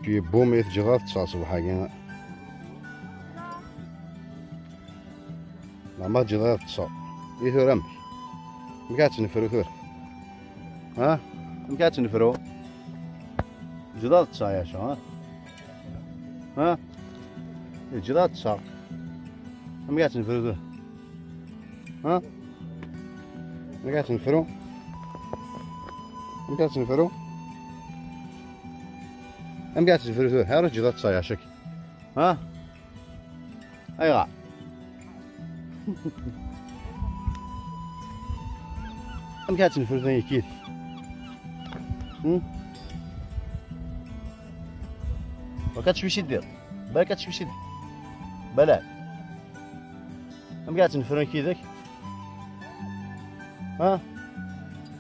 كي بوم يتجغاف تصاصب حاجة ما جغاف تصاصب يثور أمك مكاتش نفرو ثور ها مكاتش نفرو جداد تصا يا شو ها جداد تصا مكاتش نفرو ثور ها مكاتش نفرو مكاتش نفرو مكاتش نفرو ثور هاي رجع جداد تصا يا شك ها أيوة أم كاتش نفرو ثاني كيف وكاتش وش يدير بلا كاتش وش يدير بلا أم كاتش نفرو كيذاك ها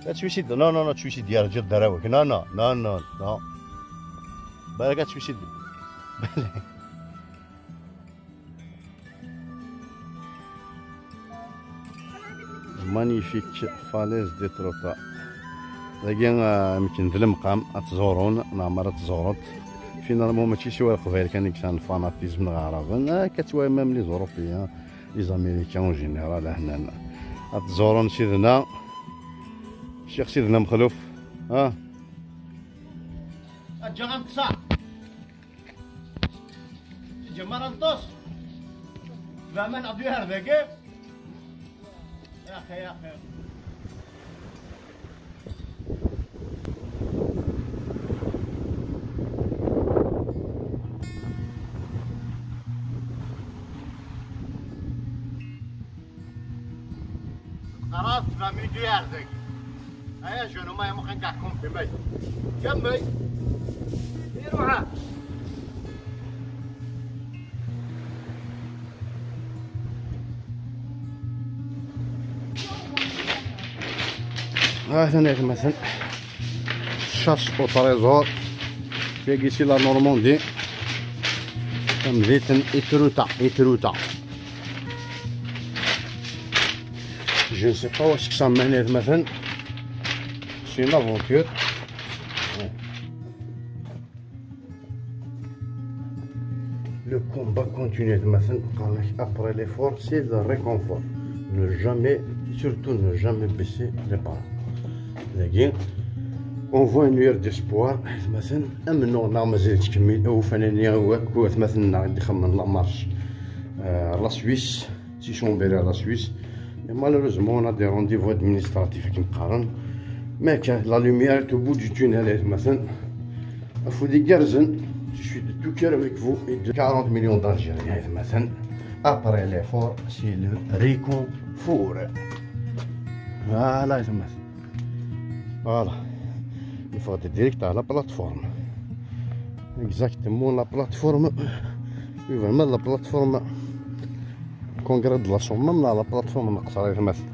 كاتش وش يدير لا تشوش يدير جد دراوك لا بلا كاتش وش يدير بلا مانيفيك فاليز دي تروتا لكن يمكن ذا المقام تزورون نعمر تزورت فينالمون ماشي شي ورق قبيل كان كان فاناتيزم العرب كتوا ميم لي زوروبيان لي زاميريكان اون جينيرال هنا تزورون سيدنا الشيخ سيدنا مخلوف ها اجا غنقصا جمال نطوس زعما نعطيوها هذاك يا أخي خلاص فامي ديال ذاك هيا شنو ما يمكن كاعكم في مي كمي يروح هنا مثلا شاش او تريزور في كيسي لا نورماندي مدينة إتروتا جو نسي با واش كسامة هنا مثلا سي لافونتور لو كومبا كونتينيو مثلا قالك ابري ليفور سي لو ريكونفور ne jamais surtout ne jamais baisser les bras لكن اون فوا une lueur d'espoir مثلا امنو نا مازال تكمل او فنانيا هو مثلا غادي يخمم لا مارش لا سويس سي شومبيري لا سويس مالوروزمون انا دي رونديفو ادمينستراتيف كي نقارن ما كان لا لوميير تو بو دو تونيل مثلا فو دي غارزن جو سوي دو تو كير افيك فو اي دو 40 مليون دالجيريان مثلا ابري ليفور سي لو ريكونفور فوالا مثلا فوالا il faut direct à la plateforme exactement la plateforme vraiment la plateforme congrès de la somme même la plateforme نقصر مثلا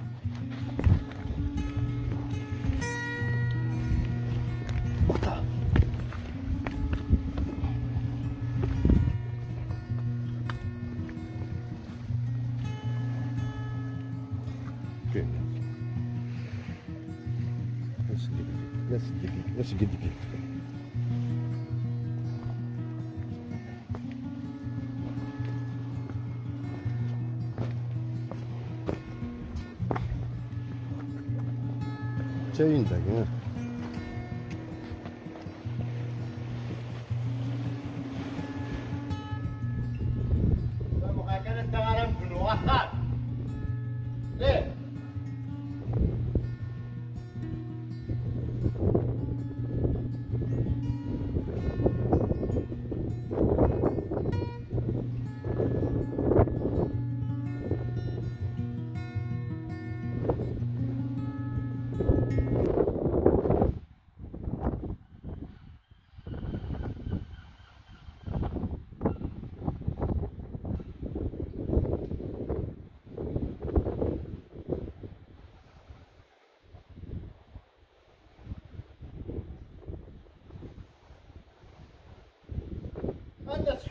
Let's get the change again.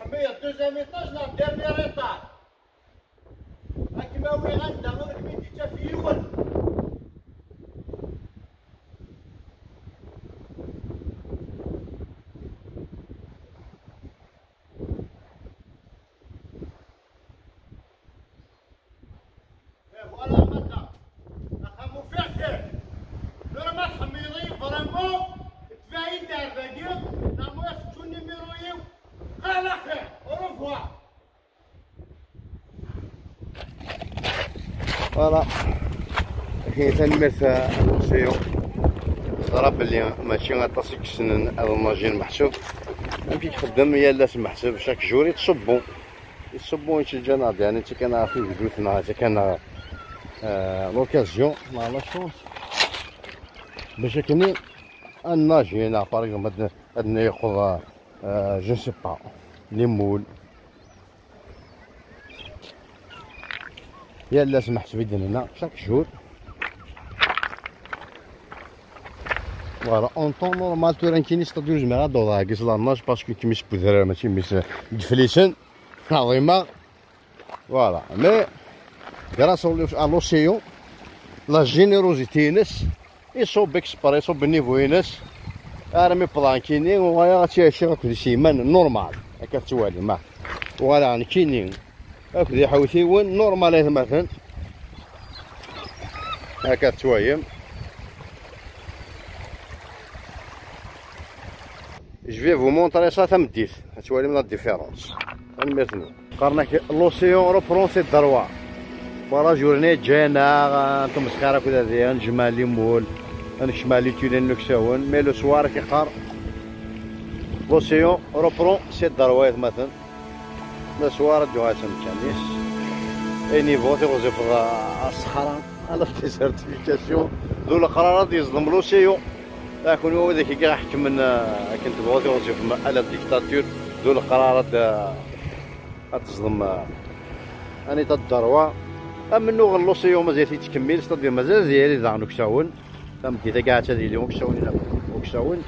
حمية دوزيام ايطاج لا ديرنيير ايطاج هاكما وي غندا غير كميتي تا في يول فوالا. كاين ثاني ميرث لوسيون صرا بلي ماشي غطاسي كسنن هذا الماجين محسوب يمكن يخدم يالاس محسوب شاك جور يتصبون يتجناد يعني انت كان في جوتنا انت كان لوكازيون مع لا شونس باش كني الناجي هنا باغ هادنا ياخذ جو سي با لي مول يالاس محسوب يدنا شاك جور. فوالا اون طون نورمال تورانكيني ستاديو جميع دوضا كيس لا ناج باسكو كيميس بودرار ماشي ميس دفليسن عظيمه. فوالا مي غراس ا لوسيون لا جينيروزيتي ناس يصوب اكسبري يصوب النيفو ناس راه مي بلانكيني وغايا غاتياشي هاكا سيمان نورمال هاكا توالي ما فوالا يعني كينين هاكا حوثي وين نورمال مثلا هاكا توايم. Je vais vous montrer ça تمديت هتولي من لا ديفيرونس المثنو قرناك لوسيون روبرون سي الدروا. فوالا جورني جانا انتم سخاره كذا ديال جمالي مول نشمالي تولين نكساون مي لو سوار كيقار لوسيون روبرون سي الدروا مثلا لو سوار دوها تمكانيس اي نيفو تيغوزي في الصحراء على في سيرتيفيكاسيون ذو القرارات يظلم لوسيون لكن هو ذاك كي غيحكم من كنت بغيتي توصف على الديكتاتور ذو القرارات تظلم اني تضروا اما نو غلوسيون مازال تكمل ستادير مازال ديالي زعما كساون فهمتي تا كاع تادي اليوم كساون وكساون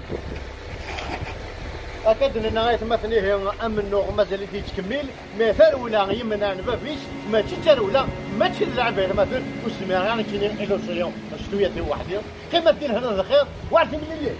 اكاد لنا غايه مثلا هي اما نو مازال تكمل مثال ولا يمنا ما فيش ما تيتر ولا ما تلعب مثلا وسمي يعني كاين لوسيون شويه وحدين كما دير هنا الخير وعرفتي من الليل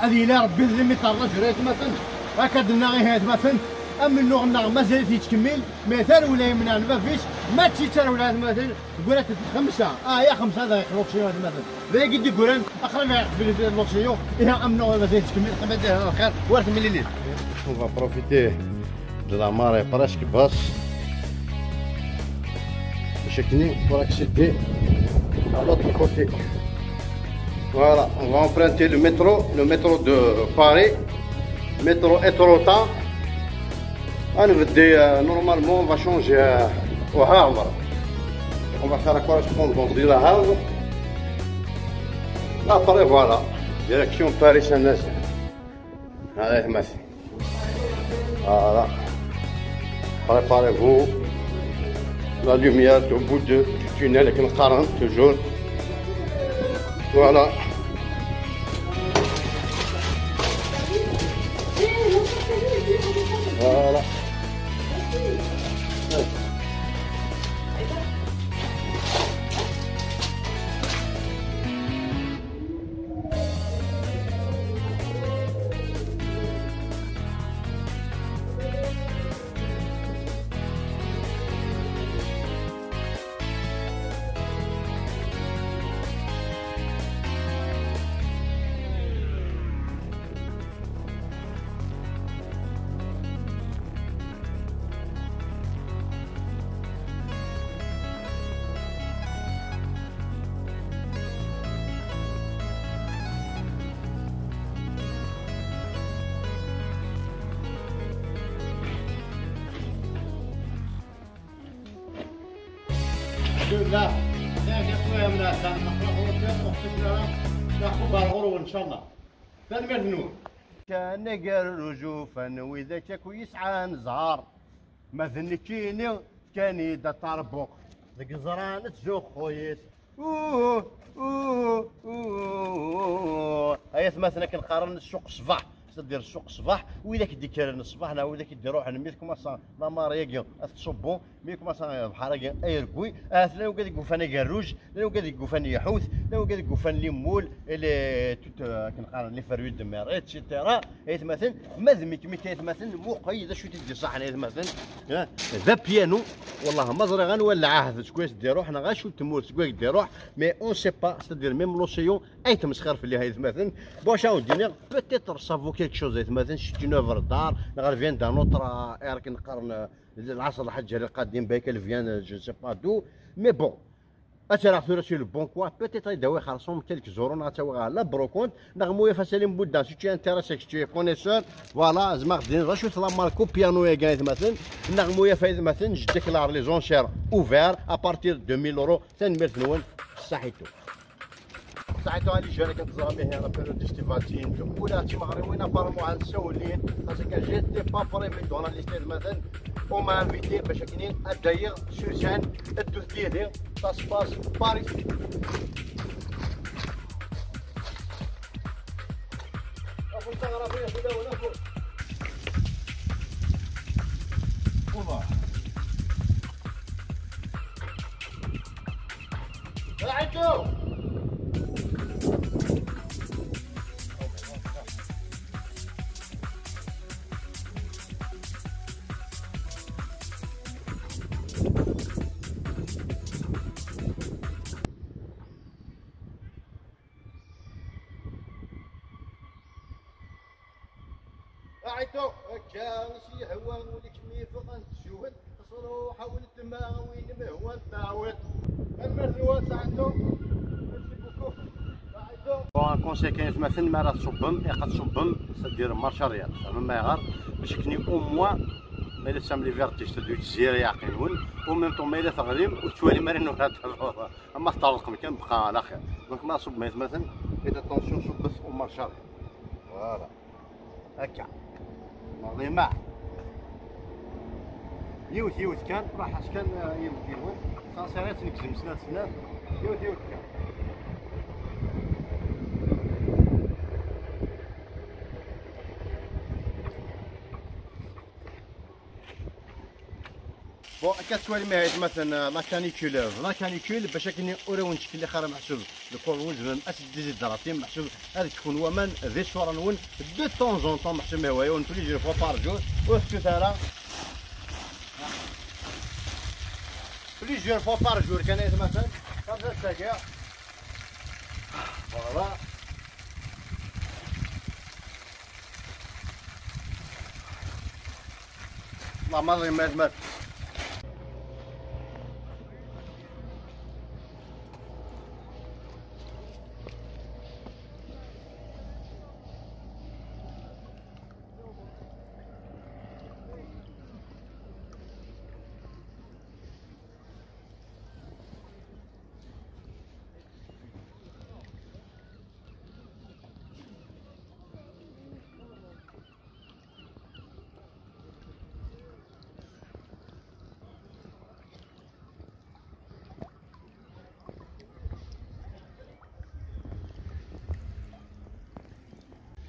هذه لا ربي اللي يطرج ريت مثلا هكا درنا غير هاد مثلا اما النوع مازال تيتكمل مثال ولا يمنع ما فيش ما تيتر ولا مثلا تقول لك خمسه يا خمسه هذا لوكسيون مثلا لا قد يقول اخر ما في لوكسيون يا ام نوع مازال تكمل قبل دير الخير ورث من الليل. On va profiter de la marée presque basse pour accéder à l'autre côté. Voilà, on va emprunter le métro de Paris, métro Etretat. Normalement on va changer au Havre. On va faire la correspondance de la Havre. Après voilà, direction Paris-Saint-Nazaire. Allez, merci. Voilà. Préparez-vous. La lumière au bout du tunnel avec une 40 toujours. Voilà. Voilà. لا خويا من هذا ناخذ بالغرور ان شاء الله. ثاني نور كان قرجوفا واذا كاكو يسعى نزهر مثل كيني كان يدا طربق ذاك زران تزوق خويت هيا مثلا كنقارن السوق الصباح تدير السوق الصباح وإلا كدي كارن الصباح نا وإلا كدي روح ميت كوماسا لا ماريا تصبون مي كوماسا بحال ايركوي لا وقاد يقفاني كاروج لا وقاد يقفاني يحوث لا وقاد يقفاني لي مول اللي توت كنقارن لي فرويد دمير ايتترا ايت مثلا مذمي كمي كايت مثلا موقي اذا شو تدي صح ايت مثلا ذا بيانو والله ما زري غنولعها سكويس ديرو حنا غاشو تموت سكويس ديرو مي اون سي با ستادير ميم لوسيون اي تمسخر في اللي هاي مثلا باش دينيغ بوتيتر سافو كيك شوز مثلا شتي نوفر دار نغال فيان دان اوتر ايرك نقارن العصر الحجري القديم بايك فيان جو سي با دو مي بون اترى في راسي لو بون كوا بوتيتر يداوي خاصهم كلك زورون غاتاوي لا بروكونت نغمو فاسالي مبودا سي تي انتريسيك تي كونيسور فوالا زعما غادي غاشو لا ماركو بيانو يا كايت مثلا نغمو فايد مثلا جديكلار لي زونشير اوفير ابارتير 2000 يورو تنمير نون صحيتو هادي جاري كنتزرع به هنا بيريود استيفاتين ولاتي مغربيين بارمو عن السولين خاصك جيتي با بريمي دون ليستيد مثلا وما انفيتي باش كاينين الداير سوسان الدوز ديالي تاسباس باريس ابو الثغربيه خذا ولا فوق والله راعيتو راعيتو هكا نسي هوا ولي كمية فوق نتشوهد تصلو حاول الدماغ وين ما هو نتعاود المرزوات راعيتو ميرسي بوكو راعيتو بون كونسيكونس مثلا ما راه تصبم قد تصبم سدير مارشاريال فما يغار باش كني او موان ما الا تعملي فيرتيج تدوي تزير يعقلون وميم طون ما الا تغليم وتوالي مرينو هذا اما تطرق مكان بقى على خير دونك ما صب مثلا اذا طونسيون صبت او مارشاريال فوالا هكا نظيمة يوت كان راح اش كان يمديون صاصيرات نكزم سنات يوت كان بون كتسوالي معايا مثلا لا كانيكول باش كاين اورونج اللي خرا محسوب الكول وزن ديزيدراتي محسوب هذاك يكون ومن ذي صوره نون دو طون زون طون محسوب هوايه ونتولي جي فوا بار جور وسكو تالا بليزيور فوا بار جور كان مثلا 5 دقائق فوالا لا ما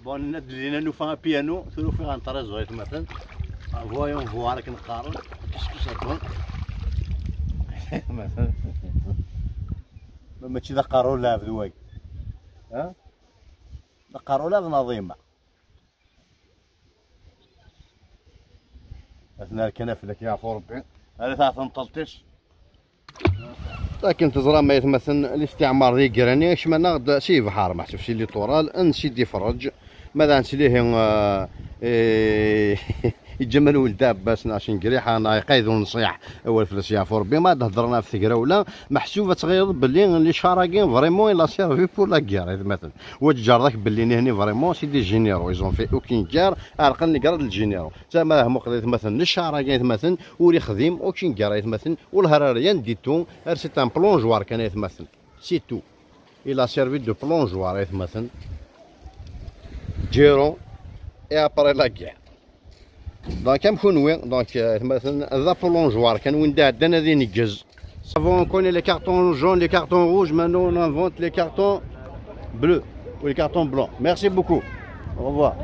بون ندينا نو فان بيانو ثلو في ان طريز مثلا فوايون فوا راك نقارن كيسكو ساكون مثلا ماشي ذا قارولا في ذواك ها ذا قارولا نظيمه اثناء الكنافه اللي كيعرفوا ربي هذا تاع تنطلطيش لكن تزرع ما يتمثل الاستعمار ذي كراني اش ما نغد سي بحار ما حسبش لي طورال انسي دي فرج ماذا نسليه يتجملوا ولد باش ناشين قريحه انا يقيدوا نصيح اول فلوس يعرفوا ربي ما هضرنا في ثقره ولا محسوبه تغير باللي لي شاراكين فريمون لا سيرفي بور لا كير مثلا وتجار ذاك باللي هني فريمون سي دي جينيرو ايزون في اوكين كير عرقل لي قرد الجينيرو زعما هم قضيه مثلا الشاراكين مثلا ولي خديم اوكين كير مثلا والهراريان ديتو سي ان بلونجوار كان يتمثل سي تو الى سيرفي دو بلونجوار يتمثل جيرو اي ابري لا كير دونك كنكون وين دونك مثلا ذا بلونجوار كان وين عندنا ذي نجز سافون كوني لي كارطون جون لي كارطون روج مانو نانفونت لي كارطون بلو و لي كارطون بلون ميرسي بوكو au revoir